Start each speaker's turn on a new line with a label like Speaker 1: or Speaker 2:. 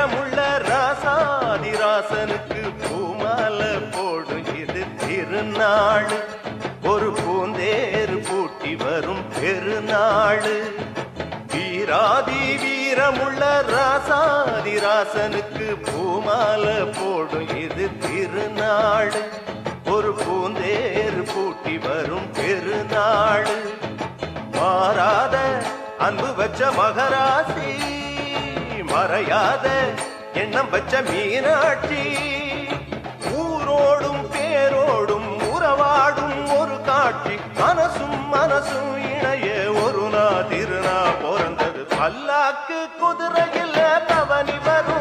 Speaker 1: வீரமுள்ள ராசாதிராசனுக்கு பூமாலை போடும் இது திருநாள். ஒரு பூந்தேறு பூட்டி வரும் பெருநாள். வீராதி வீரமுள்ள ராசாதிராசனுக்கு பூமாலை போடும் இது திருநாள். ஒரு பூந்தேறு பூட்டி வரும் பெருநாள். மாறாத அன்பு வச்ச மகராசி, மறையாத எண்ணம் வச்ச மீனாட்சி. ஊரோடும் பேரோடும் உறவாடும் ஒரு காட்சி. மனசும் மனசும் இணைய ஒரு திருநா பிறந்தது. பல்லாக்கு குதிரையில் பவனி வரும்